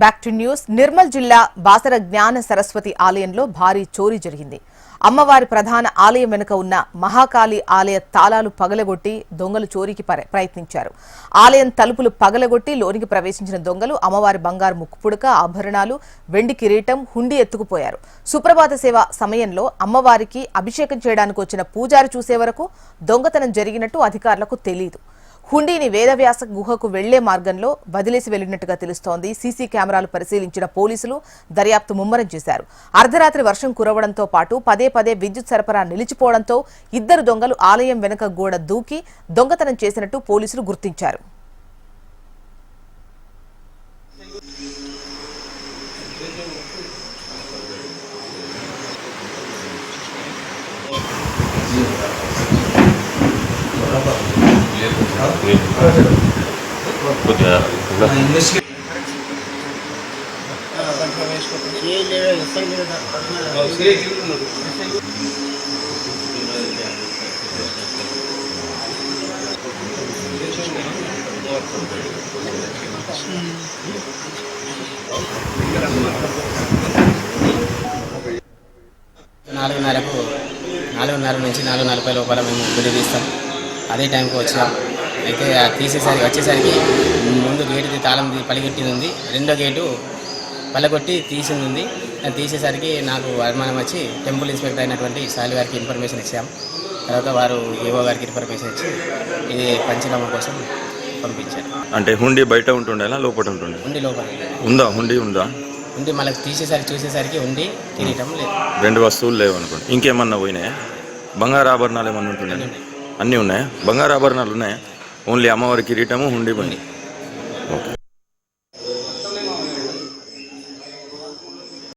Back to news. Nirmal జిల్లా బాసర జ్ఞాన సరస్వతి ఆలయంలో భారీ చోరీ జరిగింది. అమ్మవారి ప్రధాన ఆలయం వెనుక ఉన్న మహాకాళి ఆలయ తాళాలు పగలగొట్టి దొంగలు చోరీకి ప్రయత్నించారు. ఆలయం తలుపులు పగలగొట్టి లోనికి ప్రవేశించిన దొంగలు అమ్మవారి బంగారు ముక్కుపుడక, ఆభరణాలు, వెండి కిరీటం, హుండీ ఎత్తుకుపోయారు. సుప్రభాత సేవ సమయంలో అమ్మవారికి అభిషేకం చేయడానికి వచ్చిన పూజారి చూసే వరకు దొంగతనం జరిగినట్టు అధికారులకు తెలియదు. హుండీని వేదవ్యాస గుహకు వెళ్లే మార్గంలో వదిలేసి వెళ్లినట్టుగా తెలుస్తోంది. సీసీ కెమెరాలు పరిశీలించిన పోలీసులు దర్యాప్తు ముమ్మరం చేశారు. అర్ధరాత్రి వర్షం కురవడంతో పాటు పదే పదే విద్యుత్ సరఫరా నిలిచిపోవడంతో ఇద్దరు దొంగలు ఆలయం వెనుక గోడ దూకి దొంగతనం చేసినట్టు పోలీసులు గుర్తించారు. నాలుగున్నర నుంచి 4:40 లోపల మేము గుడి తీస్తాం. అదే టైంకి వచ్చాం. అయితే వచ్చేసరికి ముందు గేటుకి తాళం పలిగొట్టింది ఉంది, రెండో గేటు పలగొట్టి తీసింది ఉంది. తీసేసరికి నాకు అనుమానం వచ్చి టెంపుల్ ఇన్స్పెక్టర్ అయినటువంటి సాలి గారికి ఇన్ఫర్మేషన్ ఇచ్చాం. తర్వాత వారు ఏవో గారికి ఇన్ఫర్మేషన్ ఇచ్చి ఇది పంచనామా కోసం పంపించారు. అంటే హుండీ బయట ఉంటుండేనా లోపల ఉంటుండే? హుండీ లోపల ఉందా? హుండీ ఉందా? హుండీ మళ్ళీ చూసేసరికి హుండీ కిరీటం లేదు. 2 వస్తువులు లేవు అనుకోండి. ఇంకేమన్నా పోయినాయా? బంగారు ఆభరణాలు ఏమన్నా ఉంటుండే? అన్నీ ఉన్నాయా? బంగారు ఆభరణాలు ఉన్నాయా? ఓన్లీ అమ్మవారి కిరీటము, హుండీ బండి. ఓకే.